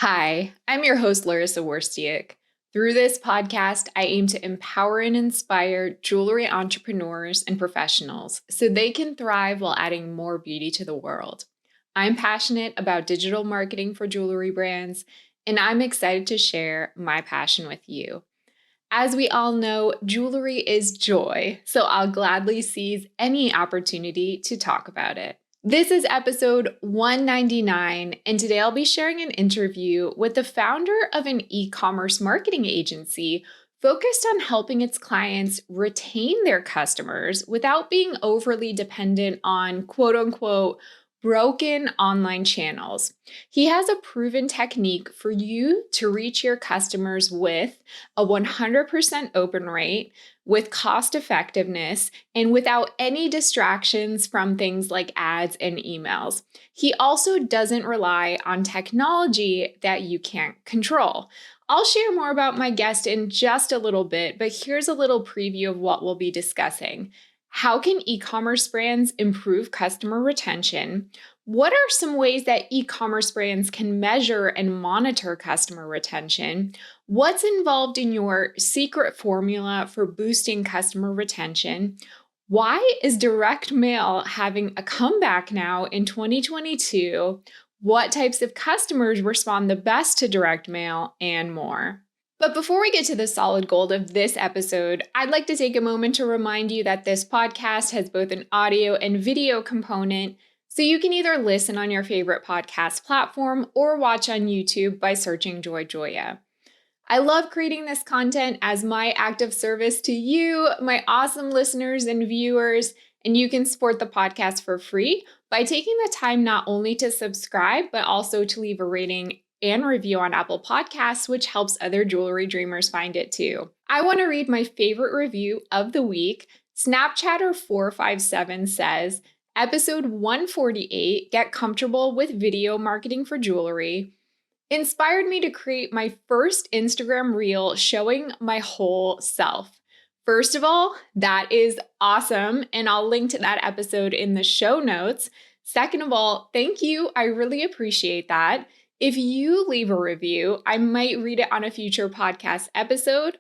Hi, I'm your host, Larissa Worstiak. Through this podcast, I aim to empower and inspire jewelry entrepreneurs and professionals so they can thrive while adding more beauty to the world. I'm passionate about digital marketing for jewelry brands, and I'm excited to share my passion with you. As we all know, jewelry is joy, so I'll gladly seize any opportunity to talk about it. This is episode 199, and today I'll be sharing an interview with the founder of an e-commerce marketing agency focused on helping its clients retain their customers without being overly dependent on quote-unquote broken online channels. He has a proven technique for you to reach your customers with a 100% open rate, with cost effectiveness, and without any distractions from things like ads and emails. He also doesn't rely on technology that you can't control. I'll share more about my guest in just a little bit, but here's a little preview of what we'll be discussing. How can e-commerce brands improve customer retention? What are some ways that e-commerce brands can measure and monitor customer retention? What's involved in your secret formula for boosting customer retention? Why is direct mail having a comeback now in 2022? What types of customers respond the best to direct mail, and more? But before we get to the solid gold of this episode, I'd like to take a moment to remind you that this podcast has both an audio and video component, so you can either listen on your favorite podcast platform or watch on YouTube by searching Joy Joya. I love creating this content as my act of service to you, my awesome listeners and viewers, and you can support the podcast for free by taking the time not only to subscribe, but also to leave a rating and review on Apple Podcasts, which helps other jewelry dreamers find it too. I want to read my favorite review of the week. Snapchatter457 says, Episode 148, Get Comfortable with Video Marketing for Jewelry, inspired me to create my first Instagram reel showing my whole self. First of all, that is awesome, and I'll link to that episode in the show notes. Second of all, thank you. I really appreciate that. If you leave a review, I might read it on a future podcast episode.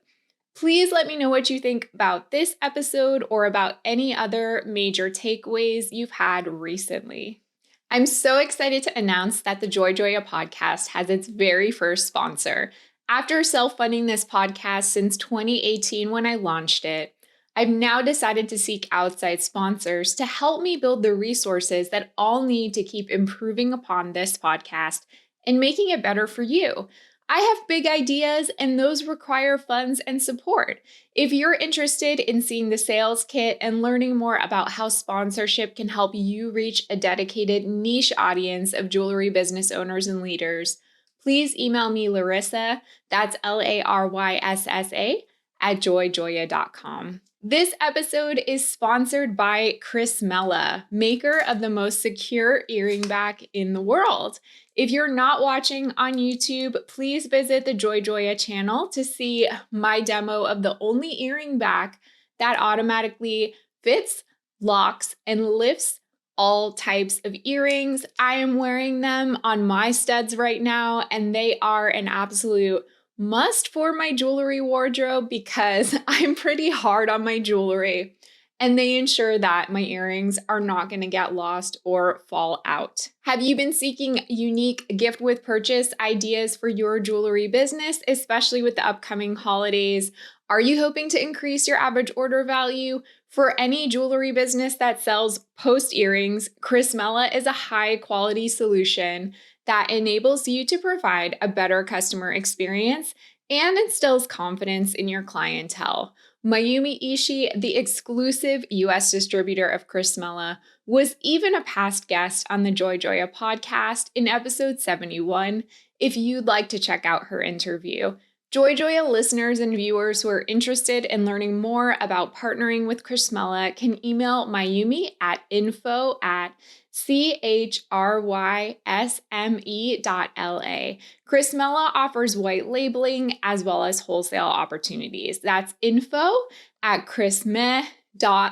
Please let me know what you think about this episode or about any other major takeaways you've had recently. I'm so excited to announce that the Joy Joya podcast has its very first sponsor. After self-funding this podcast since 2018 when I launched it, I've now decided to seek outside sponsors to help me build the resources that I'll need to keep improving upon this podcast and making it better for you. I have big ideas, and those require funds and support. If you're interested in seeing the sales kit and learning more about how sponsorship can help you reach a dedicated niche audience of jewelry business owners and leaders, please email me Larissa, that's Laryssa, at joyjoya.com. This episode is sponsored by Chrismella, maker of the most secure earring back in the world. If you're not watching on YouTube, please visit the Joy Joya channel to see my demo of the only earring back that automatically fits, locks, and lifts all types of earrings. I am wearing them on my studs right now, and they are an absolute must for my jewelry wardrobe because I'm pretty hard on my jewelry, and they ensure that my earrings are not going to get lost or fall out. Have you been seeking unique gift with purchase ideas for your jewelry business, especially with the upcoming holidays? Are you hoping to increase your average order value? For any jewelry business that sells post earrings, Chrismella is a high quality solution that enables you to provide a better customer experience and instills confidence in your clientele. Mayumi Ishii, the exclusive US distributor of Chrismella, was even a past guest on the Joy Joya podcast in episode 71, if you'd like to check out her interview. Joy Joya listeners and viewers who are interested in learning more about partnering with Chrismella can email Mayumi at info@chrysme.la. Chrismella offers white labeling as well as wholesale opportunities. That's info@chrysme.la.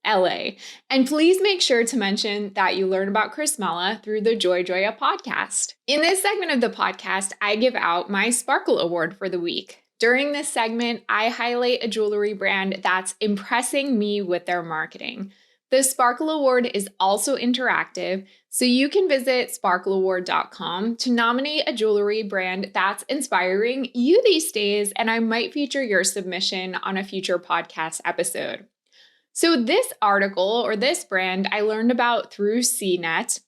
LA. And please make sure to mention that you learn about Chris Mella through the Joy Joya podcast. In this segment of the podcast, I give out my Sparkle Award for the week. During this segment, I highlight a jewelry brand that's impressing me with their marketing. The Sparkle Award is also interactive, so you can visit sparkleaward.com to nominate a jewelry brand that's inspiring you these days, and I might feature your submission on a future podcast episode. So this article or this brand I learned about through CNET,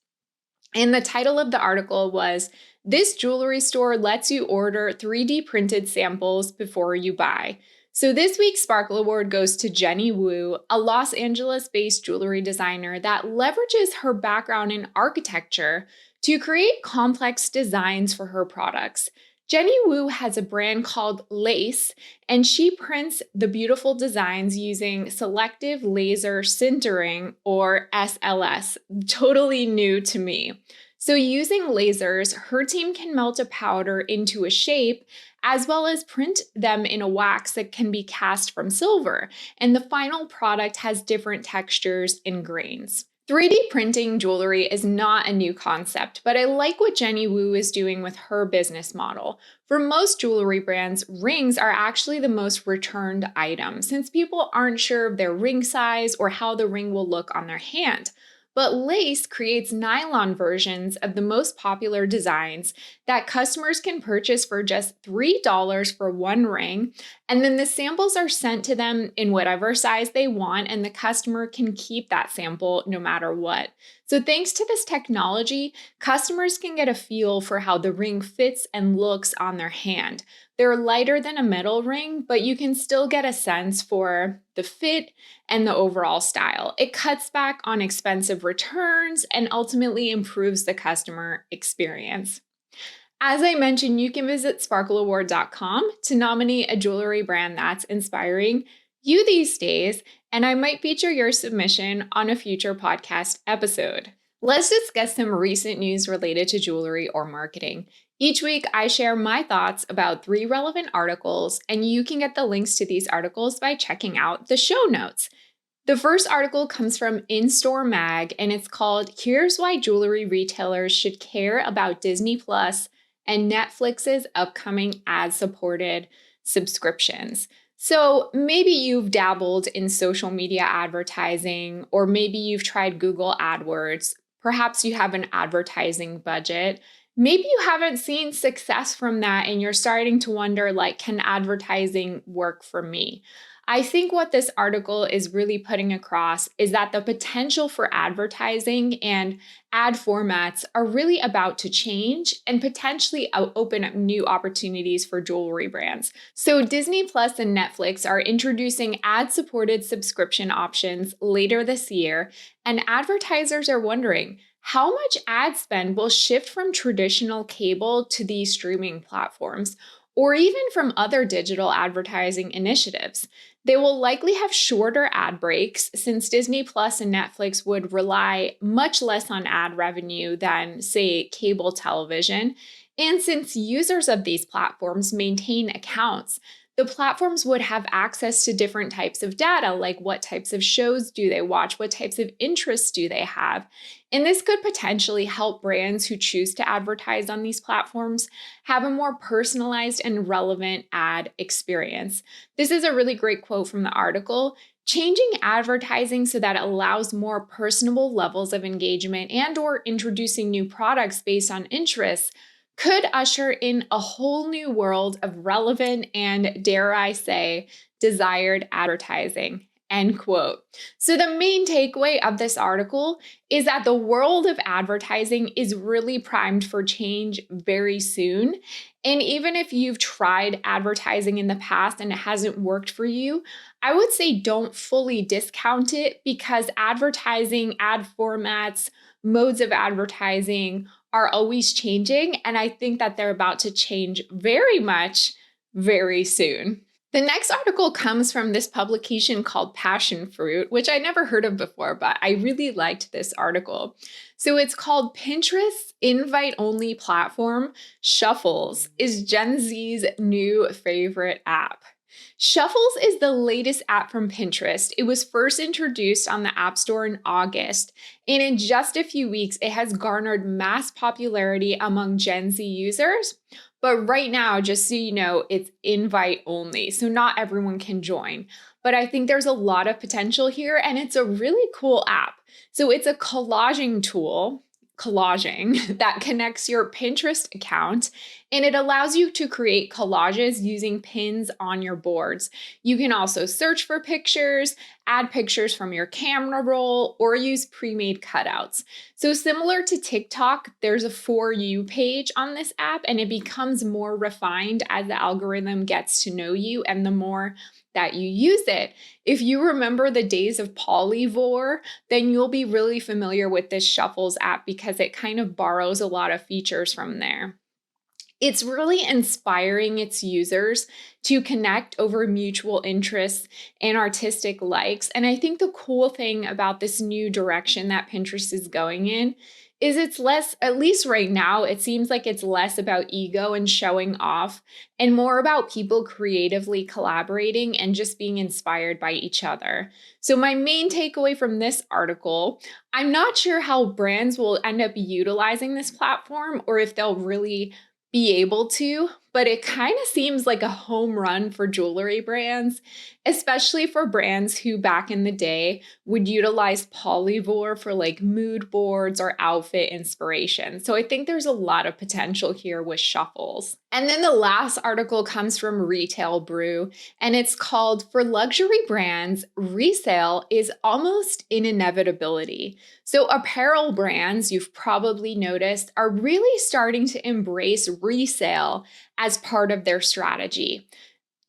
and the title of the article was, "This Jewelry Store Lets You Order 3D Printed Samples Before You Buy." So this week's Sparkle Award goes to Jenny Wu, a Los Angeles-based jewelry designer that leverages her background in architecture to create complex designs for her products. Jenny Wu has a brand called Lace, and she prints the beautiful designs using selective laser sintering, or SLS, totally new to me. So using lasers, her team can melt a powder into a shape as well as print them in a wax that can be cast from silver, and the final product has different textures and grains. 3D printing jewelry is not a new concept, but I like what Jenny Wu is doing with her business model. For most jewelry brands, rings are actually the most returned item since people aren't sure of their ring size or how the ring will look on their hand. But Lace creates nylon versions of the most popular designs that customers can purchase for just $3 for one ring, and then the samples are sent to them in whatever size they want, and the customer can keep that sample no matter what. So thanks to this technology, customers can get a feel for how the ring fits and looks on their hand. They're lighter than a metal ring, but you can still get a sense for the fit and the overall style. It cuts back on expensive returns and ultimately improves the customer experience. As I mentioned, you can visit sparkleaward.com to nominate a jewelry brand that's inspiring you these days, and I might feature your submission on a future podcast episode. Let's discuss some recent news related to jewelry or marketing. Each week, I share my thoughts about 3 relevant articles, and you can get the links to these articles by checking out the show notes. The first article comes from In-Store Mag, and it's called "Here's Why Jewelry Retailers Should Care About Disney Plus and Netflix's Upcoming Ad-Supported Subscriptions." So maybe you've dabbled in social media advertising, or maybe you've tried Google AdWords. Perhaps you have an advertising budget. Maybe you haven't seen success from that and you're starting to wonder, like, can advertising work for me? I think what this article is really putting across is that the potential for advertising and ad formats are really about to change and potentially open up new opportunities for jewelry brands. So Disney Plus and Netflix are introducing ad-supported subscription options later this year, and advertisers are wondering, how much ad spend will shift from traditional cable to these streaming platforms, or even from other digital advertising initiatives? They will likely have shorter ad breaks since Disney Plus and Netflix would rely much less on ad revenue than, say, cable television. And since users of these platforms maintain accounts, the platforms would have access to different types of data, like what types of shows do they watch, what types of interests do they have. And this could potentially help brands who choose to advertise on these platforms have a more personalized and relevant ad experience. This is a really great quote from the article. Changing advertising so that it allows more personable levels of engagement and/or introducing new products based on interests could usher in a whole new world of relevant and, dare I say, desired advertising. End quote. So the main takeaway of this article is that the world of advertising is really primed for change very soon. And even if you've tried advertising in the past and it hasn't worked for you, I would say don't fully discount it, because advertising, ad formats, modes of advertising are always changing. And I think that they're about to change very much very soon. The next article comes from this publication called Passion Fruit, which I never heard of before, but I really liked this article. So it's called "Pinterest's Invite-Only Platform Shuffles is Gen Z's New Favorite App." Shuffles is the latest app from Pinterest. It was first introduced on the App Store in August, and in just a few weeks, it has garnered mass popularity among Gen Z users. But right now, just so you know, it's invite only, so not everyone can join. But I think there's a lot of potential here, and it's a really cool app. So it's a collaging that connects your Pinterest account, and it allows you to create collages using pins on your boards. You can also search for pictures, add pictures from your camera roll, or use pre-made cutouts. So similar to TikTok, there's a For You page on this app, and it becomes more refined as the algorithm gets to know you and the more that you use it. If you remember the days of Polyvore, then you'll be really familiar with this Shuffles app because it kind of borrows a lot of features from there. It's really inspiring its users to connect over mutual interests and artistic likes. And I think the cool thing about this new direction that Pinterest is going in is it's less, at least right now, it seems like it's less about ego and showing off and more about people creatively collaborating and just being inspired by each other. So my main takeaway from this article, I'm not sure how brands will end up utilizing this platform or if they'll really be able to, but it kind of seems like a home run for jewelry brands, especially for brands who back in the day would utilize Polyvore for like mood boards or outfit inspiration. So I think there's a lot of potential here with Shuffles. And then the last article comes from Retail Brew, and it's called For Luxury Brands, Resale is Almost an Inevitability. So apparel brands, you've probably noticed, are really starting to embrace resale as part of their strategy.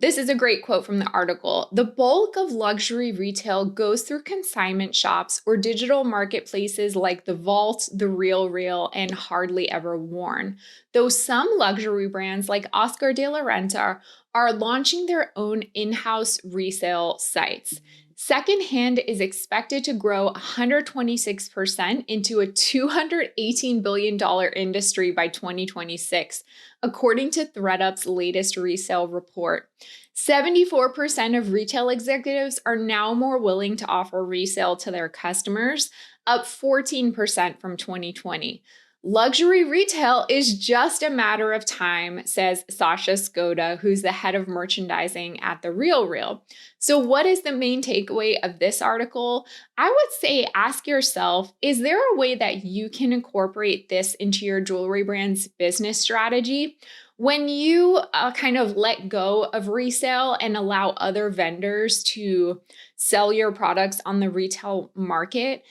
This is a great quote from the article. The bulk of luxury retail goes through consignment shops or digital marketplaces like The Vault, The RealReal, and Hardly Ever Worn. Though some luxury brands like Oscar de la Renta are launching their own in-house resale sites. Secondhand is expected to grow 126% into a $218 billion industry by 2026, according to ThredUp's latest resale report. 74% of retail executives are now more willing to offer resale to their customers, up 14% from 2020. Luxury retail is just a matter of time, says Sasha Skoda, who's the head of merchandising at The RealReal. So what is the main takeaway of this article? I would say ask yourself, is there a way that you can incorporate this into your jewelry brand's business strategy? When you kind of let go of resale and allow other vendors to sell your products on the resale market,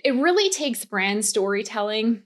it really takes brand storytelling,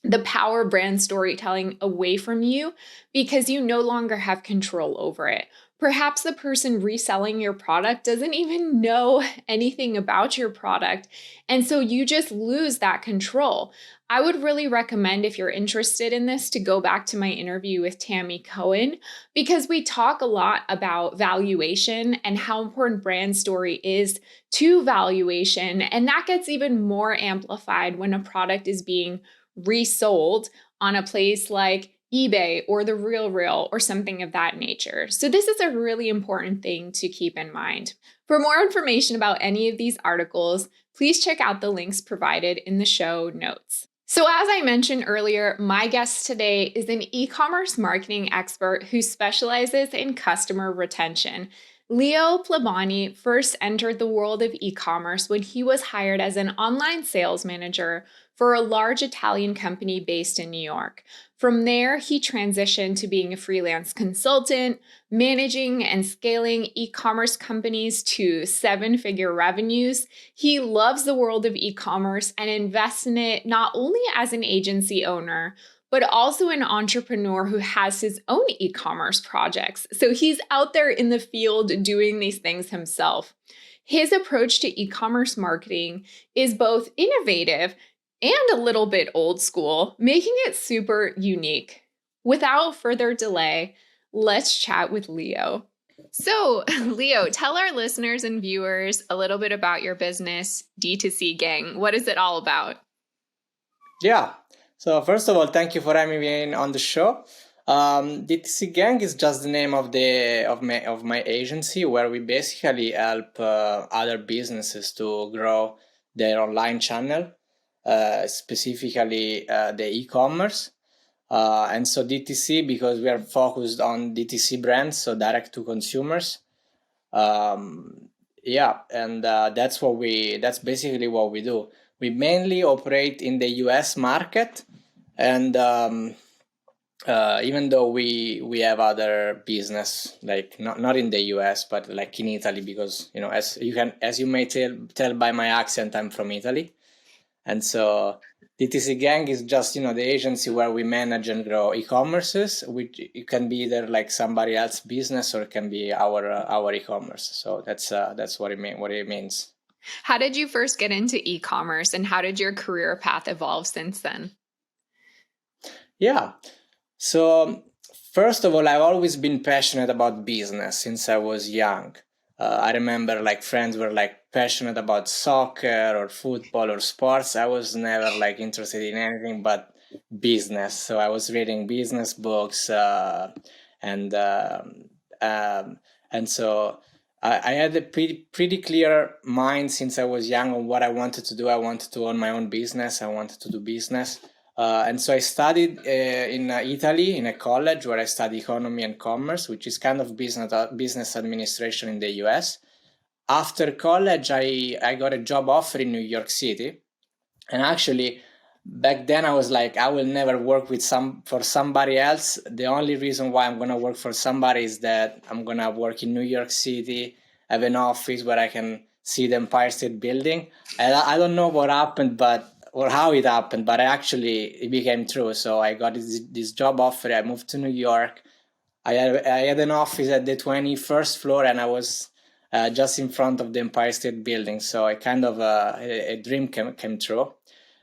the power of brand storytelling away from you because you no longer have control over it. Perhaps the person reselling your product doesn't even know anything about your product, and so you just lose that control. I would really recommend, if you're interested in this, to go back to my interview with Tammy Cohen because we talk a lot about valuation and how important brand story is to valuation, and that gets even more amplified when a product is being resold on a place like eBay or The RealReal or something of that nature. So this is a really important thing to keep in mind. For more information about any of these articles, please check out the links provided in the show notes. So as I mentioned earlier, my guest today is an e-commerce marketing expert who specializes in customer retention. Leo Plebani first entered the world of e-commerce when he was hired as an online sales manager for a large Italian company based in New York. From there, he transitioned to being a freelance consultant, managing and scaling e-commerce companies to seven-figure revenues. He loves the world of e-commerce and invests in it not only as an agency owner, but also an entrepreneur who has his own e-commerce projects. So he's out there in the field doing these things himself. His approach to e-commerce marketing is both innovative and a little bit old school, making it super unique. Without further delay, let's chat with Leo. So, Leo, tell our listeners and viewers a little bit about your business, D2C Gang. What is it all about? Yeah. So first of all, thank you for having me on the show. DTC Gang is just the name of my agency, where we basically help other businesses to grow their online channel, specifically the e-commerce. And so DTC, because we are focused on DTC brands, so direct to consumers. Yeah, and that's basically what we do. We mainly operate in the US market, and even though we have other business, like not in the US but like in Italy, because as you may tell by my accent, I'm from Italy. And so DTC Gang is just the agency where we manage and grow e-commerces, which it can be either like somebody else's business or it can be our e-commerce. So that's what it means. How did you first get into e-commerce, and how did your career path evolve since then? Yeah. So first of all, I've always been passionate about business since I was young. I remember like friends were like passionate about soccer or football or sports. I was never like interested in anything but business. So I was reading business books, and um, and so I had a pretty clear mind since I was young on what I wanted to do. I wanted to own my own business. I wanted to do business. And so I studied in Italy in a college where I studied economy and commerce, which is kind of business administration in the US. After college, I got a job offer in New York City. And actually, back then I was like, I will never work for somebody else. The only reason why I'm gonna work for somebody is that I'm gonna work in New York City, have an office where I can see the Empire State Building. And I don't know what happened, or how it happened, but it became true. So I got this job offer. I moved to New York. I had an office at the 21st floor, and I was just in front of the Empire State Building. So I kind of a dream came true.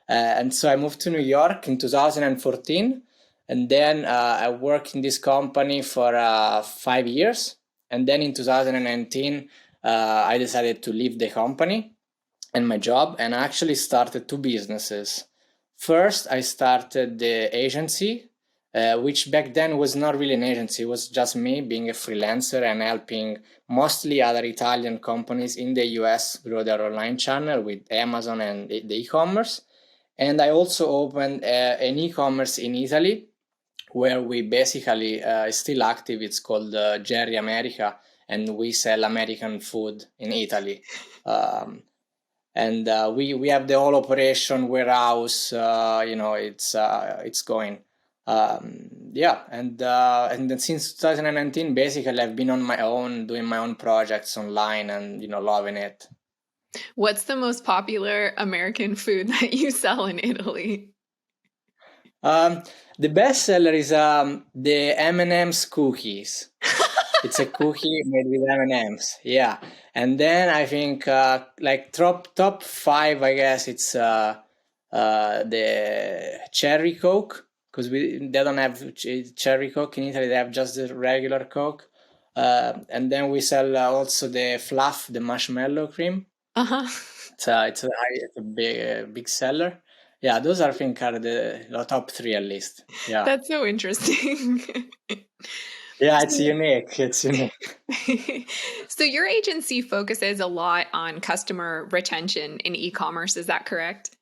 And so I moved to New York in 2014, and then I worked in this company for 5 years. And then in 2019, I decided to leave the company and my job, and I actually started two businesses. First, I started the agency, which back then was not really an agency. It was just me being a freelancer and helping mostly other Italian companies in the US grow their online channel with Amazon and the e-commerce. And I also opened an e-commerce in Italy, where we basically is still active. It's called Jerry America, and we sell American food in Italy. And we have the whole operation warehouse. It's going. Yeah, and then since 2019, basically I've been on my own, doing my own projects online, and loving it. What's the most popular American food that you sell in Italy? The best seller is the M&M's cookies. It's a cookie made with M&Ms. Yeah. And then I think like top five, I guess it's the cherry Coke, because they don't have cherry Coke in Italy. They have just the regular Coke. And then we sell also the fluff, the marshmallow cream. Uh-huh. It's a big seller. Yeah, those I think are the top three at least. Yeah. That's so interesting. Yeah, it's unique. It's unique. So your agency focuses a lot on customer retention in e-commerce, is that correct?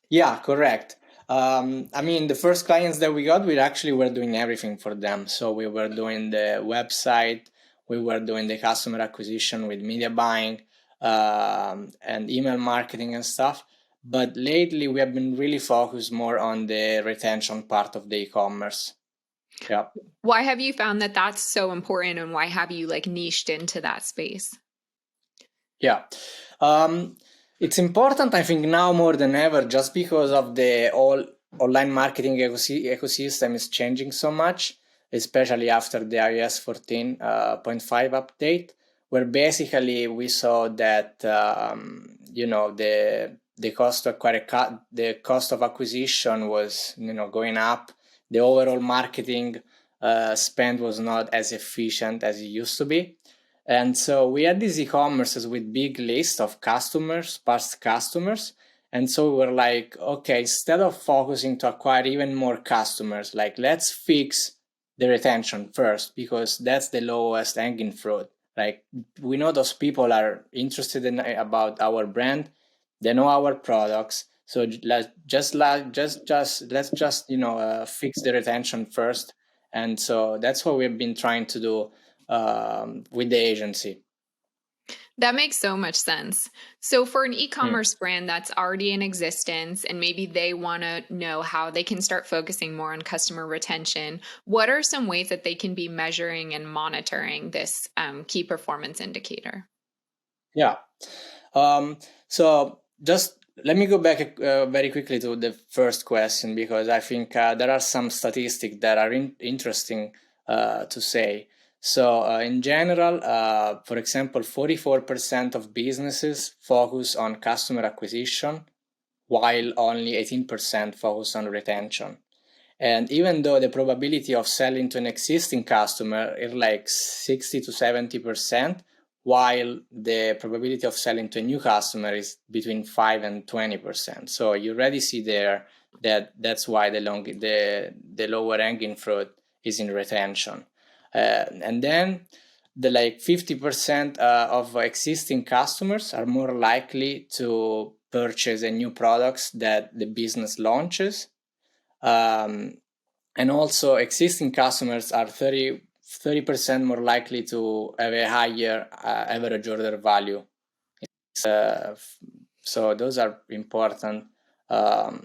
Yeah, correct. I mean, the first clients that we got, we actually were doing everything for them. So we were doing the website, we were doing the customer acquisition with media buying, and email marketing and stuff. But lately, we have been really focused more on the retention part of the e-commerce. Yeah. Why have you found that that's so important, and why have you like niched into that space? Yeah. It's important, I think, now more than ever, just because of the whole online marketing ecosystem is changing so much, especially after the iOS 14.5 update, where basically we saw that the cost of the cost of acquisition was going up. The overall marketing spend was not as efficient as it used to be. And so we had these e-commerces with big list of customers, past customers, And so we were like, okay, instead of focusing to acquire even more customers, like let's fix the retention first, because that's the lowest hanging fruit. Like we know those people are interested in about our brand, they know our products. So let's just fix the retention first. And so that's what we've been trying to do with the agency. That makes so much sense. So, for an e-commerce brand that's already in existence and maybe they want to know how they can start focusing more on customer retention, what are some ways that they can be measuring and monitoring this key performance indicator? Yeah. So just let me go back very quickly to the first question, because I think there are some statistics that are interesting to say. So in general, for example, 44% of businesses focus on customer acquisition, while only 18% focus on retention. And even though the probability of selling to an existing customer is like 60 to 70%, while the probability of selling to a new customer is between 5 and 20%. So you already see there that that's why the lower hanging fruit is in retention. And then the like 50% of existing customers are more likely to purchase a new products that the business launches. um, and also existing customers are 30% more likely to have a higher average order value. uh, so those are important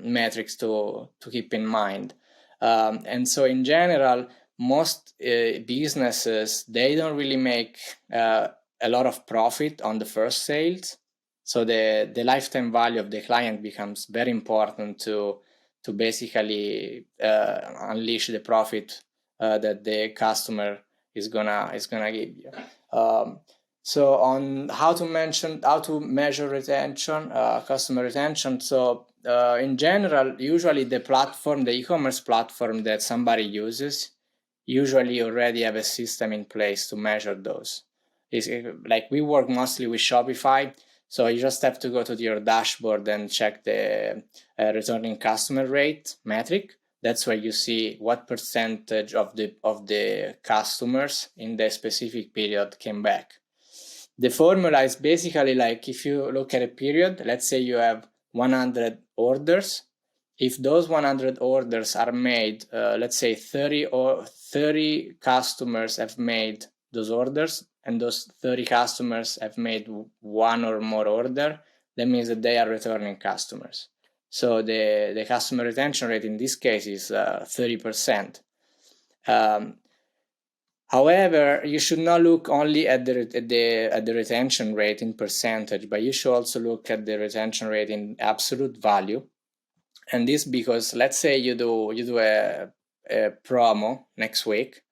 metrics to keep in mind. And so in general, most businesses, they don't really make a lot of profit on the first sales. So the lifetime value of the client becomes very important to basically unleash the profit that the customer is gonna give you. So on how to measure retention, customer retention. So in general, usually the e-commerce platform that somebody uses, usually already have a system in place to measure those. Is like we work mostly with Shopify, so you just have to go to your dashboard and check the returning customer rate metric. That's where you see what percentage of the customers in the specific period came back. The formula is basically like if you look at a period, let's say you have 100 orders. If those 100 orders are made, let's say 30 customers have made those orders, and those 30 customers have made one or more order, that means that they are returning customers. So the customer retention rate in this case is 30%. However, you should not look only at the retention rate in percentage, but you should also look at the retention rate in absolute value. And this because let's say you do a promo next week,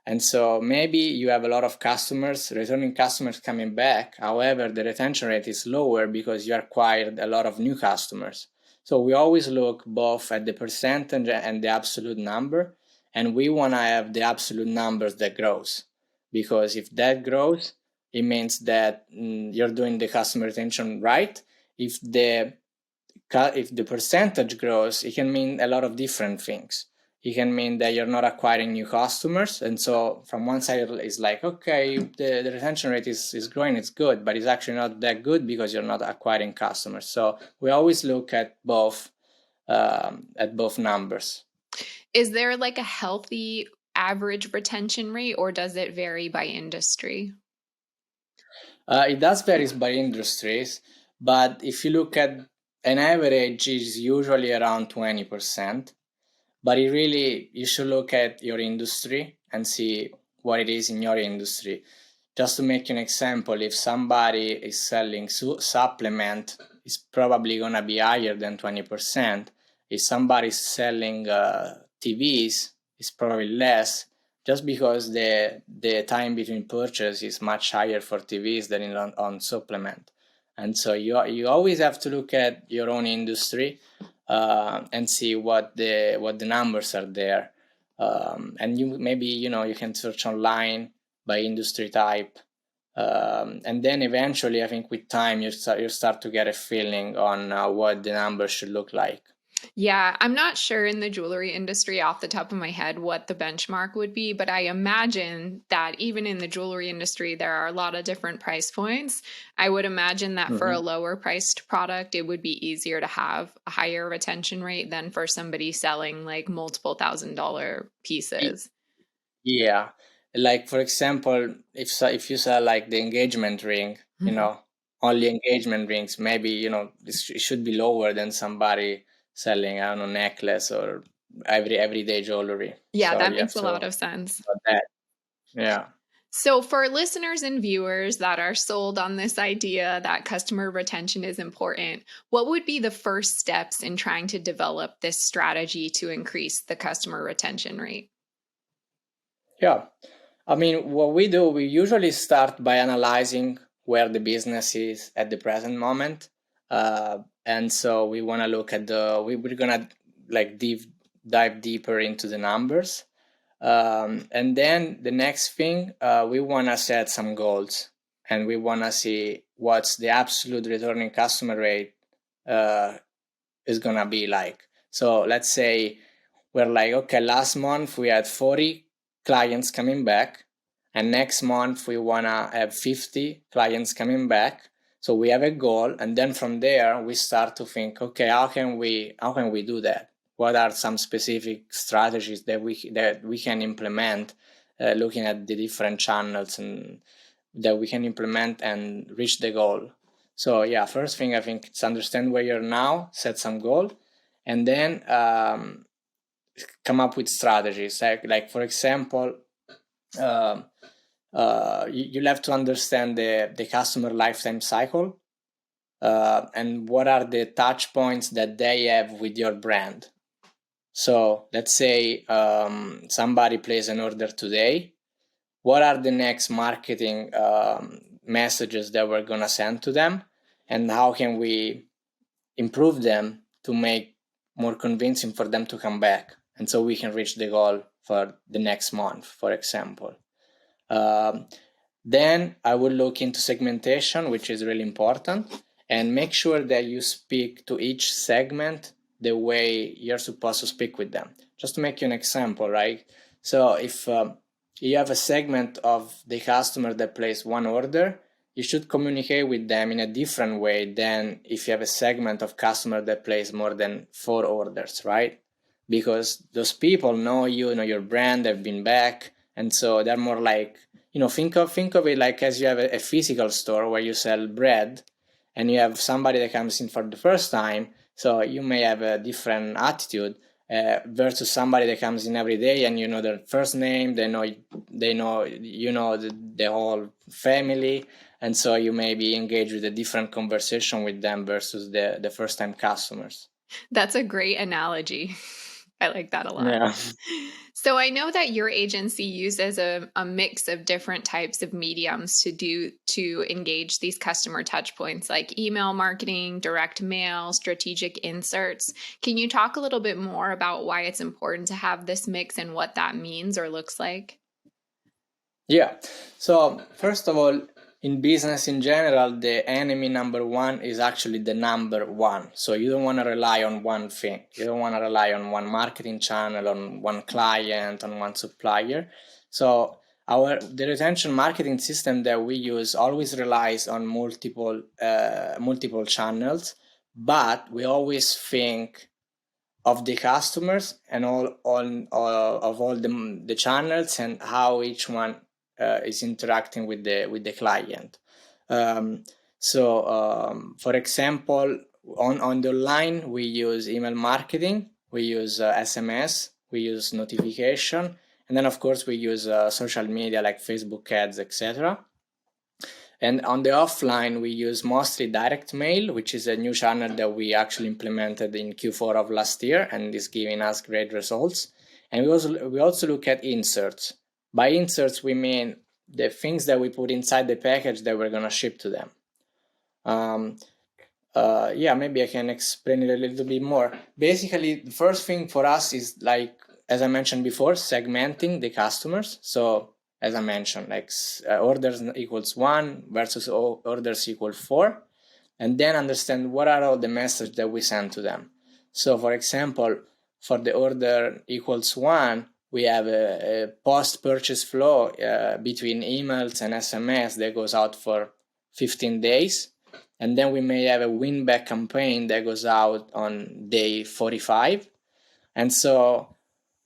and so maybe you have a lot of customers, returning customers coming back. However, the retention rate is lower because you acquired a lot of new customers. So we always look both at the percentage and the absolute number, and we want to have the absolute numbers that grows, because if that grows, it means that you're doing the customer retention right. If the percentage grows, it can mean a lot of different things. It can mean that you're not acquiring new customers, and so from one side it's like, okay, the retention rate is growing, it's good, but it's actually not that good because you're not acquiring customers. So we always look at both numbers. Is there like a healthy average retention rate, or does it vary by industry? It does vary by industries, but if you look at an average, is usually around 20%. But you should look at your industry and see what it is in your industry. Just to make an example, if somebody is selling supplement, it's probably going to be higher than 20%. If somebody is selling TVs, it's probably less, just because the time between purchase is much higher for TVs than on supplement. And so you always have to look at your own industry and see what the numbers are there. And you can search online by industry type And then eventually, I think with time, you start to get a feeling on what the numbers should look like. Yeah, I'm not sure in the jewelry industry off the top of my head what the benchmark would be, but I imagine that even in the jewelry industry, there are a lot of different price points. I would imagine that for a Mm-hmm. lower priced product, it would be easier to have a higher retention rate than for somebody selling like multiple $1,000 pieces. Yeah, like for example, if you sell like the engagement ring, Mhm. only engagement rings, maybe it should be lower than somebody selling, I don't know, necklace or everyday jewelry. Yeah, So that you have makes a to lot of sense. about that. Yeah. So, for listeners and viewers that are sold on this idea that customer retention is important, what would be the first steps in trying to develop this strategy to increase the customer retention rate? Yeah. I mean, what we do, we usually start by analyzing where the business is at the present moment. And so we want to look at we're going to like dive deeper into the numbers. And then the next thing, we want to set some goals and we want to see what's the absolute returning customer rate uh, is going to be like. So let's say we're like, okay, last month we had 40 clients coming back, and next month we want to have 50 clients coming back. So we have a goal, and then from there we start to think, okay, how can we do that? What are some specific strategies that we can implement, looking at the different channels and that we can implement and reach the goal. So yeah, first thing I think is understand where you're now, set some goal, and then come up with strategies. Like for example, um you'll have to understand the customer lifetime cycle, and what are the touch points that they have with your brand. So let's say somebody places an order today. What are the next marketing messages that we're going to send to them, and how can we improve them to make more convincing for them to come back, and so we can reach the goal for the next month, for example. um, then I will look into segmentation, which is really important, and make sure that you speak to each segment the way you're supposed to speak with them. Just to make you an example, right? So if you have a segment of the customer that places one order, you should communicate with them in a different way than if you have a segment of customer that place more than 4 orders, right? Because those people know you, know your brand, they've been back, and so they're more like, think of it like as you have a physical store where you sell bread, and you have somebody that comes in for the first time, so you may have a different attitude versus somebody that comes in every day, and you know their first name, they know the whole family, and so you may be engaged with a different conversation with them versus the first time customers. That's a great analogy. I like that a lot. Yeah. So I know that your agency uses a mix of different types of mediums to engage these customer touch points like email marketing, direct mail, strategic inserts. Can you talk a little bit more about why it's important to have this mix and what that means or looks like? Yeah. So first of all, in business in general, the enemy number one is actually the number one. So you don't want to rely on one thing. You don't want to rely on one marketing channel, on one client, on one supplier. So the retention marketing system that we use always relies on multiple channels, but we always think of the customers and all the channels and how each one is interacting with the client. For example, on the line we use email marketing, we use SMS, we use notification, and then of course we use social media like Facebook ads, etc. And on the offline, we use mostly direct mail, which is a new channel that we actually implemented in Q4 of last year and is giving us great results. And we also look at inserts. By inserts, we mean the things that we put inside the package that we're going to ship to them. Yeah, maybe I can explain it a little bit more. Basically, the first thing for us is, like, as I mentioned before, segmenting the customers. So as I mentioned, like orders equals 1 versus orders equal 4, and then understand what are all the messages that we send to them. So for example, for the order equals 1, we have a post-purchase flow between emails and SMS that goes out for 15 days. And then we may have a win-back campaign that goes out on day 45. And so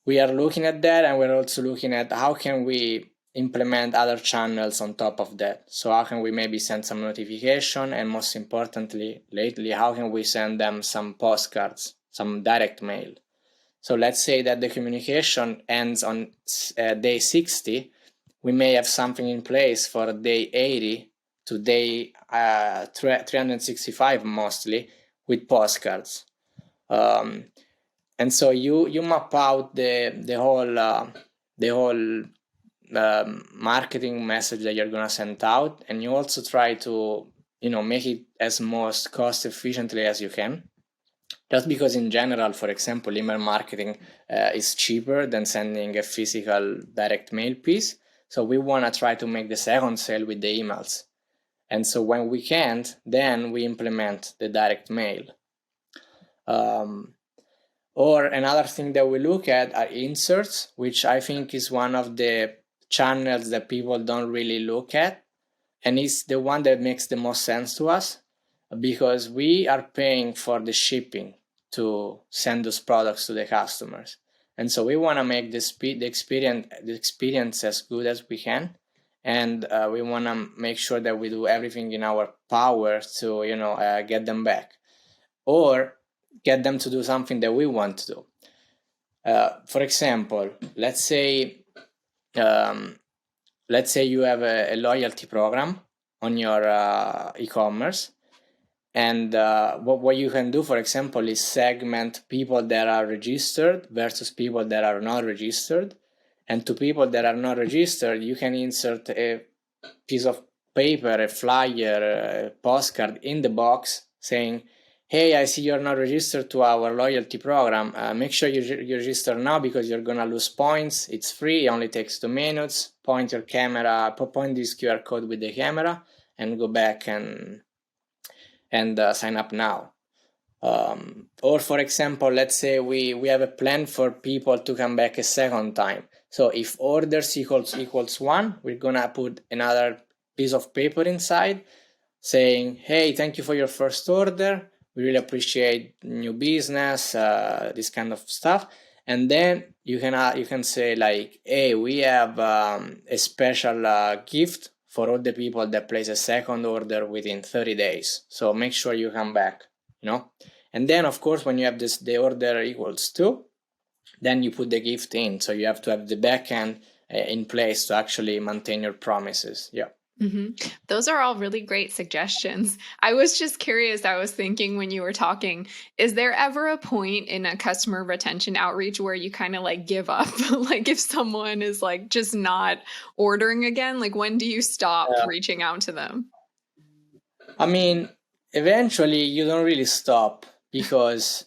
we are looking at that, and we're also looking at how can we implement other channels on top of that. So how can we maybe send some notification, and most importantly, lately, how can we send them some postcards, some direct mail? So let's say that the communication ends on day 60. We may have something in place for day 80 to day 365 mostly, with postcards. And so you map out the whole marketing message that you're gonna send out, and you also try to make it as most cost efficiently as you can. Just because in general, for example, email marketing is cheaper than sending a physical direct mail piece. So we want to try to make the second sale with the emails. And so when we can't, then we implement the direct mail. Or another thing that we look at are inserts, which I think is one of the channels that people don't really look at. And it's the one that makes the most sense to us, because we are paying for the shipping to send those products to the customers. And so we want to make the experience as good as we can. And we want to make sure that we do everything in our power to, get them back, or get them to do something that we want to do. For example, let's say you have a loyalty program on your e-commerce, and what you can do, for example, is segment people that are registered versus people that are not registered. And to people that are not registered, you can insert a piece of paper, a flyer, a postcard in the box saying, hey, I see you're not registered to our loyalty program. Make sure you register now, because you're going to lose points. It's free. It only takes 2 minutes. Point this QR code with the camera and go back and sign up now. Or for example, let's say we have a plan for people to come back a second time. So if orders equals 1, we're going to put another piece of paper inside saying, hey, thank you for your first order. We really appreciate new business, this kind of stuff. And then you can say like, hey, we have a special gift for all the people that place a second order within 30 days. So make sure you come back, And then, of course, when you have the order equals 2, then you put the gift in. So you have to have the backend in place to actually maintain your promises. Yeah. Mm-hmm. Those are all really great suggestions. I was just curious. I was thinking when you were talking, is there ever a point in a customer retention outreach where you kind of like give up? Like if someone is like just not ordering again, like when do you stop reaching out to them? I mean, eventually you don't really stop, because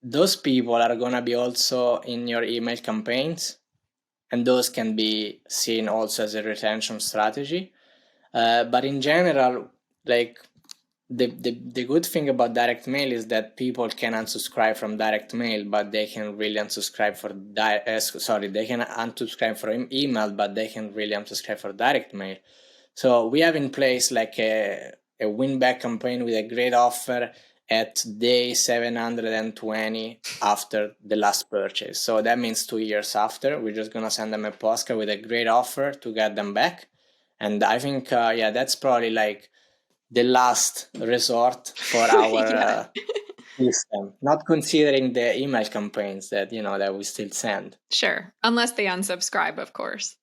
those people are going to be also in your email campaigns, and those can be seen also as a retention strategy. But in general, like the good thing about direct mail is that people can unsubscribe from direct mail, but they can really unsubscribe they can unsubscribe from email, but they can really unsubscribe for direct mail. So we have in place like a win-back campaign with a great offer at day 720 after the last purchase. So that means 2 years after, we're just going to send them a postcard with a great offer to get them back. And I think, that's probably like the last resort for our system, not considering the email campaigns that, that we still send. Sure. Unless they unsubscribe, of course,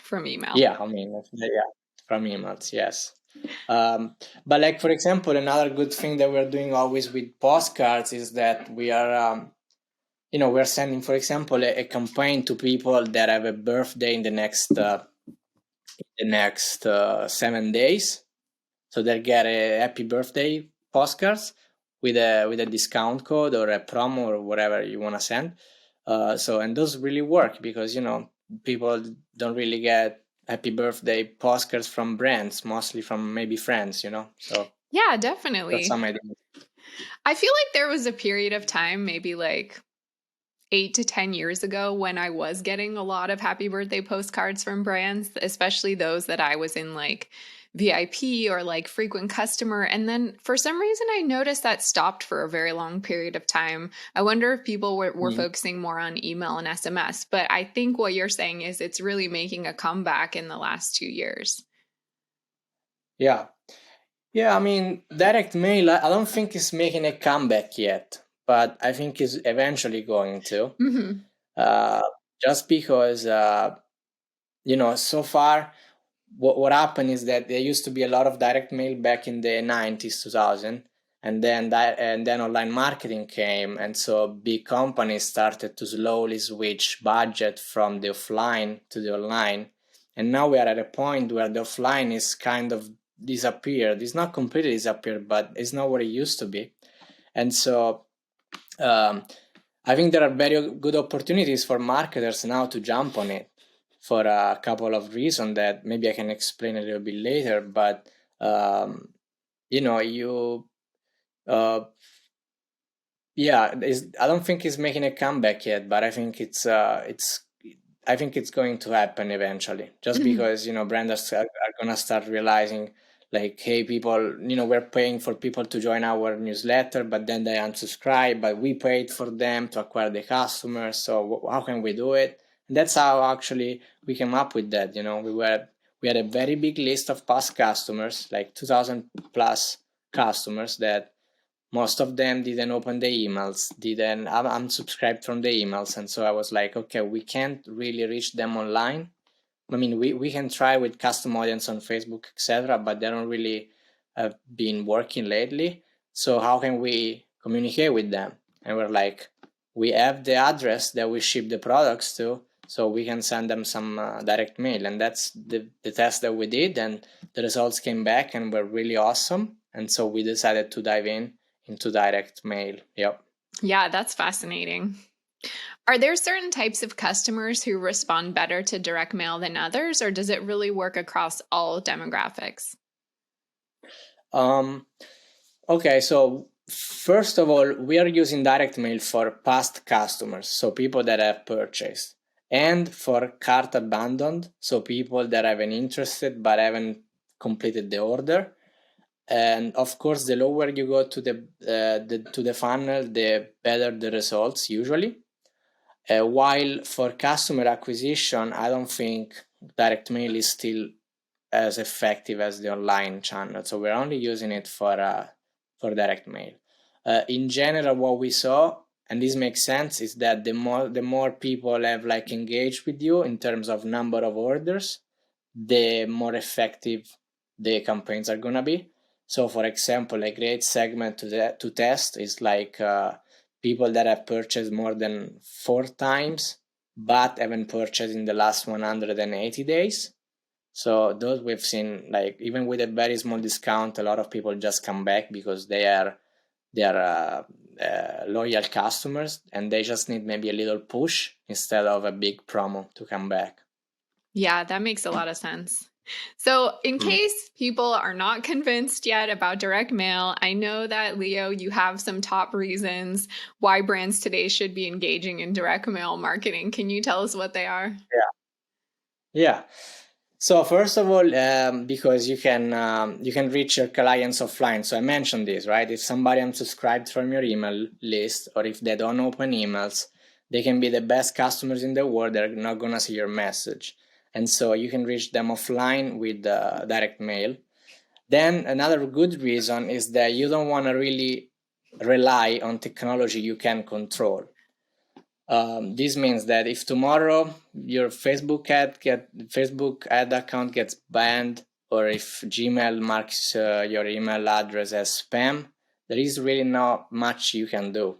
from email. Yeah, I mean, from emails, yes. But like, for example, another good thing that we're doing always with postcards is that we are, we're sending, for example, a campaign to people that have a birthday in the next 7 days. So they'll get a happy birthday postcards with a discount code or a promo or whatever you want to send. And those really work because, people don't really get happy birthday postcards from brands, mostly from maybe friends, So Yeah, that's some definitely. ideas. I feel like there was a period of time, maybe like 8 to 10 years ago, when I was getting a lot of happy birthday postcards from brands, especially those that I was in like VIP or like frequent customer. And then for some reason, I noticed that stopped for a very long period of time. I wonder if people were Mm. focusing more on email and SMS. But I think what you're saying is it's really making a comeback in the last 2 years. Yeah. Yeah, I mean, direct mail, I don't think it's making a comeback yet, but I think it's eventually going to. Hmm. Uh, just because, so far, what happened is that there used to be a lot of direct mail back in the 90s, 2000, and then online marketing came, and so big companies started to slowly switch budget from the offline to the online, and now we are at a point where the offline is kind of disappeared. It's not completely disappeared, but it's not what it used to be, and so um, I think there are very good opportunities for marketers now to jump on it for a couple of reasons that maybe I can explain a little bit later. But um, you uh, yeah, I don't think it's making a comeback yet, but I think I think it's going to happen eventually. Just Hmm. because brands are gonna start realizing, like, hey, people, we're paying for people to join our newsletter, but then they unsubscribe, but we paid for them to acquire the customers. So how can we do it? And that's how actually we came up with that. We had a very big list of past customers, like 2,000 plus customers that most of them didn't open the emails, didn't unsubscribe from the emails. And so I was like, okay, we can't really reach them online. I mean, we can try with custom audience on Facebook, etc., but they don't really have been working lately. So how can we communicate with them? And we're like, we have the address that we ship the products to, so we can send them some direct mail. And that's the test that we did, and the results came back and were really awesome. And so we decided to dive into direct mail. Yep. Yeah, that's fascinating. Are there certain types of customers who respond better to direct mail than others, or does it really work across all demographics? Um, Okay, so first of all, we are using direct mail for past customers, so people that have purchased, and for cart abandoned, so people that haven't interested but haven't completed the order. And of course, the lower you go to the funnel, the better the results usually. While for customer acquisition, I don't think direct mail is still as effective as the online channel. So we're only using it for direct mail. In general, what we saw, and this makes sense, is that the more people have like engaged with you in terms of number of orders, the more effective the campaigns are gonna be. So, for example, a great segment to test is like people that have purchased more than 4 times, but haven't purchased in the last 180 days. So those we've seen, like, even with a very small discount, a lot of people just come back because they are loyal customers, and they just need maybe a little push instead of a big promo to come back. Yeah, that makes a lot of sense. So, in Hmm. case people are not convinced yet about direct mail, I know that Leo, you have some top reasons why brands today should be engaging in direct mail marketing. Can you tell us what they are? Yeah. So first of all, because you can reach your clients offline. So I mentioned this, right? If somebody unsubscribed from your email list, or if they don't open emails, they can be the best customers in the world. They're not gonna see your message, and so you can reach them offline with direct mail. Then another good reason is that you don't want to really rely on technology you can control. This means that if tomorrow your Facebook ad account gets banned, or if Gmail marks your email address as spam, there is really not much you can do.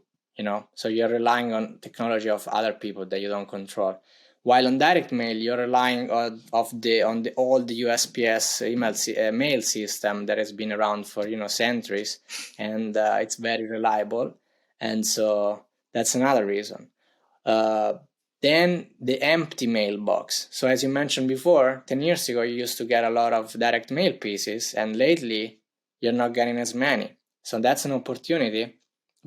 So you're relying on technology of other people that you don't control. While on direct mail, you're relying on the old USPS mail system that has been around for centuries, and it's very reliable, and so that's another reason. uh, Then the empty mailbox. So as you mentioned before, 10 years ago, you used to get a lot of direct mail pieces, and lately you're not getting as many. So that's an opportunity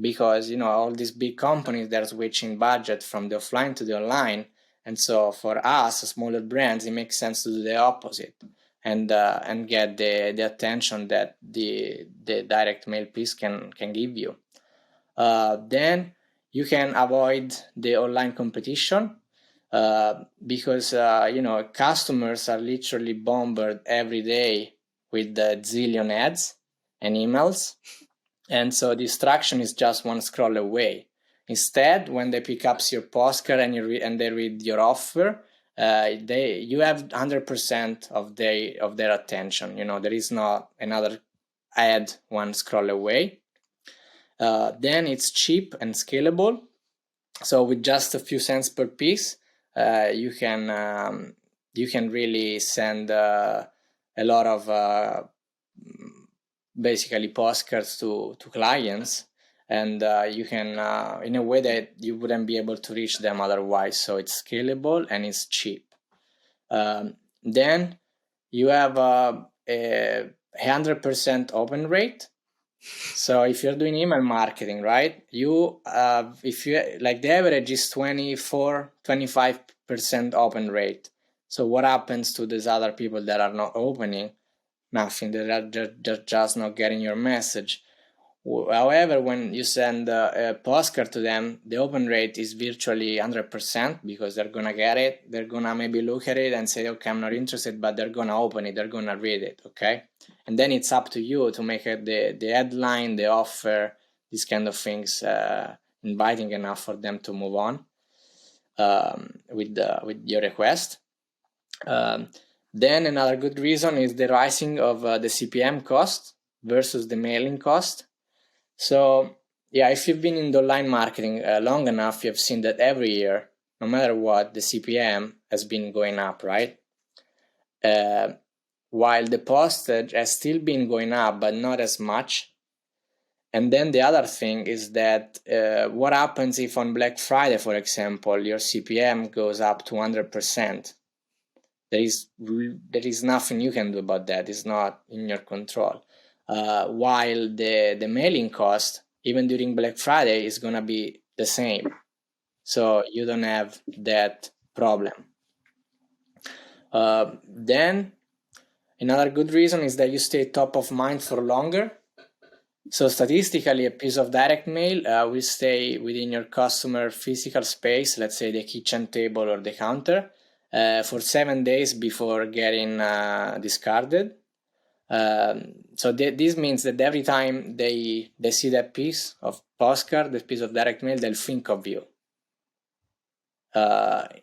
because, all these big companies, they're switching budget from the offline to the online. And so for us, smaller brands, it makes sense to do the opposite and get the attention that the direct mail piece can give you. Then you can avoid the online competition because customers are literally bombarded every day with the zillion ads and emails, and so distraction is just one scroll away. Instead, when they pick up your postcard and they read your offer, you have 100% of their attention. There is not another ad one scroll away. Then it's cheap and scalable. So with just a few cents per piece, you can really send a lot of basically postcards to clients, and you can in a way that you wouldn't be able to reach them otherwise. So it's scalable and it's cheap. Then you have a 100% open rate. So if you're doing email marketing, right, if you like, the average is 24-25% open rate. So what happens to these other people that are not opening? Nothing. They're just not getting your message. However, when you send a postcard to them, the open rate is virtually 100% because they're gonna get it. They're gonna maybe look at it and say, okay, I'm not interested, but they're gonna open it. They're gonna read it. Okay. And then it's up to you to make it the headline, the offer, these kind of things inviting enough for them to move on with your request. Then another good reason is the rising of the CPM cost versus the mailing cost. So yeah, if you've been in the online marketing long enough, you've seen that every year, no matter what, the CPM has been going up, right? While the postage has still been going up, but not as much. And then the other thing is that what happens if on Black Friday, for example, your CPM goes up to 100%? There is nothing you can do about that. It's not in your control. While the mailing cost, even during Black Friday, is gonna be the same. So you don't have that problem. Then another good reason is that you stay top of mind for longer. So statistically, a piece of direct mail will stay within your customer physical space, let's say the kitchen table or the counter, for 7 days before getting discarded. So this means that every time they see that piece of postcard, that piece of direct mail, they'll think of you.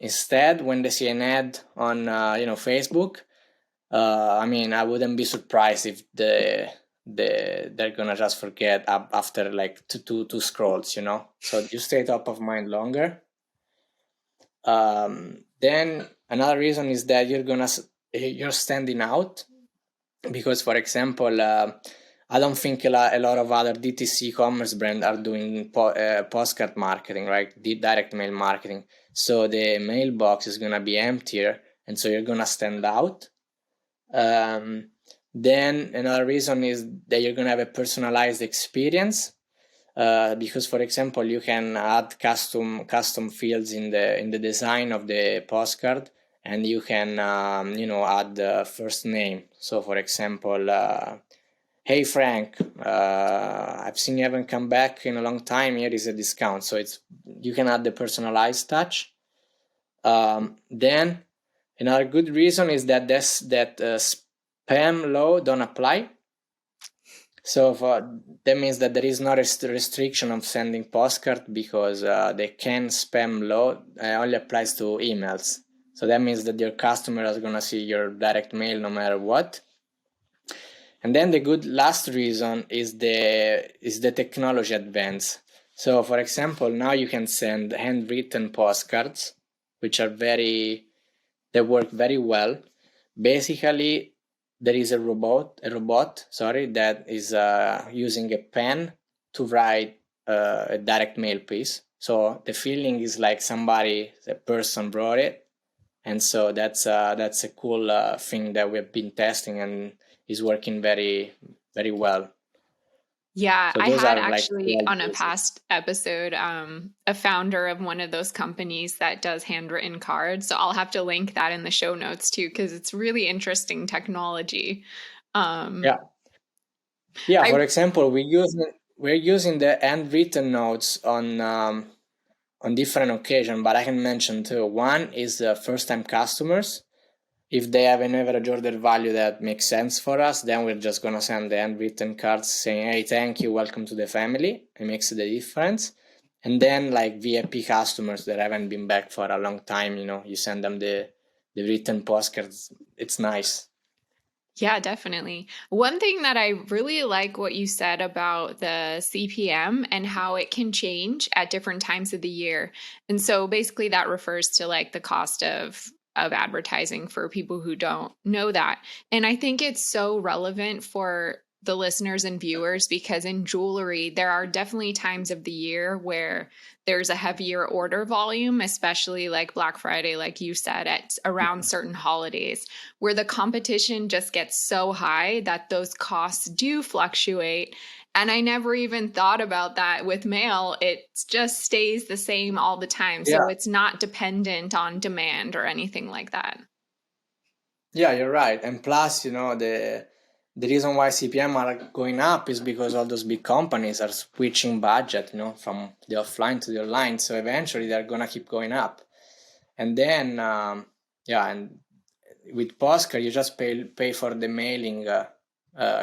Instead, when they see an ad on Facebook, I wouldn't be surprised if they're gonna just forget after like two scrolls. So you stay top of mind longer. Then another reason is that you're standing out. Because, for example, I don't think a lot of other DTC commerce brands are doing postcard marketing, right? Direct mail marketing. So the mailbox is going to be emptier, and so you're going to stand out. Then another reason is that you're going to have a personalized experience. Because, for example, you can add custom fields in the design of the postcard. And you can, add the first name. So, for example, hey Frank, I've seen you haven't come back in a long time. Here is a discount. So you can add the personalized touch. Then another good reason is that spam law don't apply. So that means that there is not a restriction of sending postcard because the can spam law only applies to emails. So that means that your customer is going to see your direct mail no matter what. And then the good last reason is the technology advance. So for example, now you can send handwritten postcards, which they work very well. Basically, there is a robot, that is using a pen to write a direct mail piece. So the feeling is like the person brought it. And so that's a cool thing that we've been testing and is working very, very well. Yeah, So I those had are like actually real on a cases. past episode a founder of one of those companies that does handwritten cards. So I'll have to link that in the show notes too, because it's really interesting technology. Um, Yeah. Yeah, I for example, we're using the handwritten notes on different occasions, but I can mention two. One is first time customers. If they have an average order value that makes sense for us, then we're just gonna send the handwritten cards saying, "Hey, thank you, welcome to the family." It makes the difference. And then like VIP customers that haven't been back for a long time, you send them the written postcards. It's nice. Yeah, definitely. One thing that I really like what you said about the CPM and how it can change at different times of the year. And so basically that refers to like the cost of advertising for people who don't know that. And I think it's so relevant for the listeners and viewers because in jewelry there are definitely times of the year where there's a heavier order volume, especially like Black Friday, like you said, at around certain holidays where the competition just gets so high that those costs do fluctuate. And I never even thought about that with mail. It just stays the same all the time. So Yeah. it's not dependent on demand or anything like that. Yeah, you're right. And plus, the reason why CPM are going up is because all those big companies are switching budget, from the offline to the online. So eventually they're gonna keep going up. And then, yeah, and with Postcard, you just pay for the mailing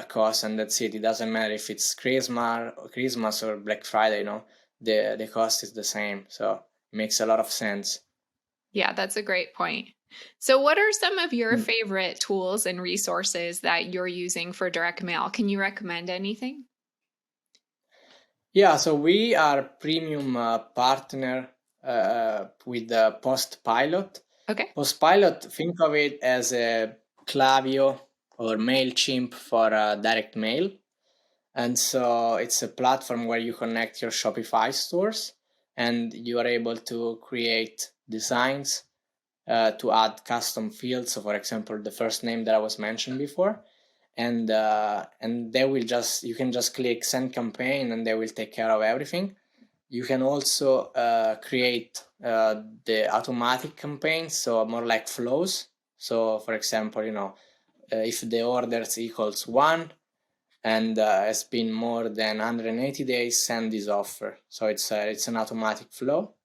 cost, and that's it. It doesn't matter if it's Christmas or Black Friday. The cost is the same. So it makes a lot of sense. Yeah, that's a great point. So, what are some of your Mm. favorite tools and resources that you're using for direct mail? Can you recommend anything? Yeah, so we are premium partner with Postpilot. Okay. Postpilot, think of it as a Klaviyo or MailChimp for direct mail. And so it's a platform where you connect your Shopify stores and you are able to create designs to add custom fields. So, for example, the first name that I was mentioned before, and they will just you can just click send campaign and they will take care of everything. You can also create the automatic campaigns, so more like flows. So, for example, if the orders equals one and has been more than 180 days, send this offer. So it's an automatic flow.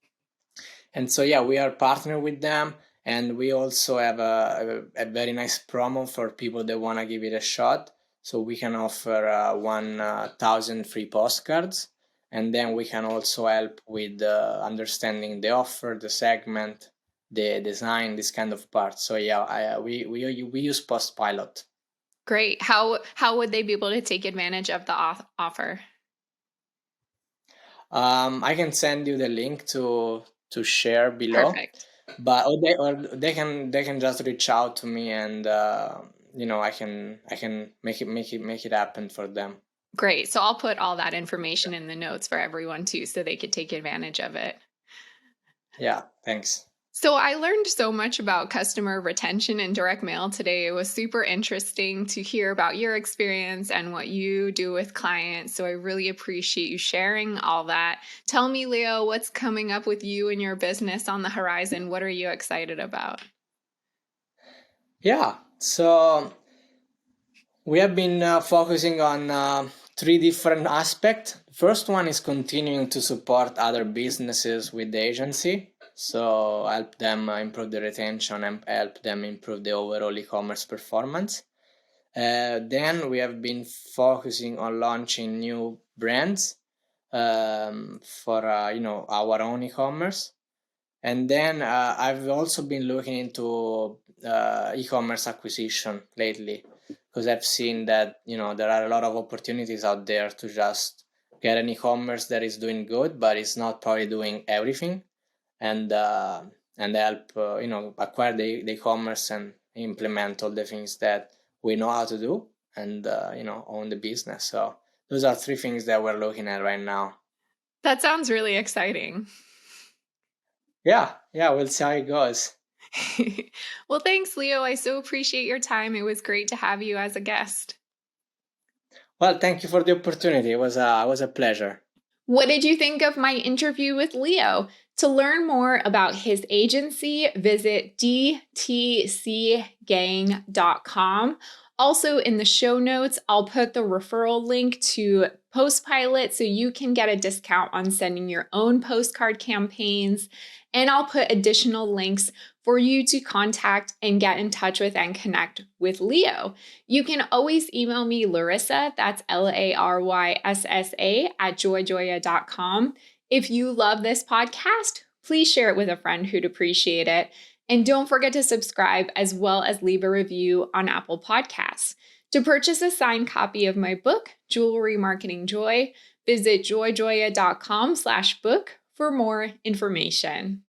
And so yeah, we are partnered with them, and we also have a very nice promo for people that want to give it a shot. So we can offer 1,000 free postcards, and then we can also help with understanding the offer, the segment, the design, this kind of part. So yeah, we use Postpilot. Great. How would they be able to take advantage of the offer? I can send you the link to share below, Perfect. but or they can just reach out to me, and I can make it happen for them. Great. So I'll put all that information in the notes for everyone too, so they could take advantage of it. Yeah, thanks. So I learned so much about customer retention and direct mail today. It was super interesting to hear about your experience and what you do with clients. So I really appreciate you sharing all that. Tell me, Leo, what's coming up with you and your business on the horizon? What are you excited about? Yeah, so we have been focusing on three different aspects. First one is continuing to support other businesses with the agency. So help them improve the retention and help them improve the overall e-commerce performance. Then we have been focusing on launching new brands for our own e-commerce. And then I've also been looking into e-commerce acquisition lately because I've seen that there are a lot of opportunities out there to just get an e-commerce that is doing good, but it's not probably doing everything, and help acquire the e-commerce and implement all the things that we know how to do, and own the business. So those are three things that we're looking at right now. That sounds really exciting. Yeah, we'll see how it goes. Well, thanks, Leo. I so appreciate your time. It was great to have you as a guest. Well, thank you for the opportunity. It was a pleasure. What did you think of my interview with Leo? To learn more about his agency, visit dtcgang.com. Also, in the show notes, I'll put the referral link to Postpilot so you can get a discount on sending your own postcard campaigns. And I'll put additional links for you to contact and get in touch with and connect with Leo. You can always email me, Larissa, that's LARYSSA at joyjoya.com. If you love this podcast, please share it with a friend who'd appreciate it. And don't forget to subscribe as well as leave a review on Apple Podcasts. To purchase a signed copy of my book, Jewelry Marketing Joy, visit joyjoya.com/book for more information.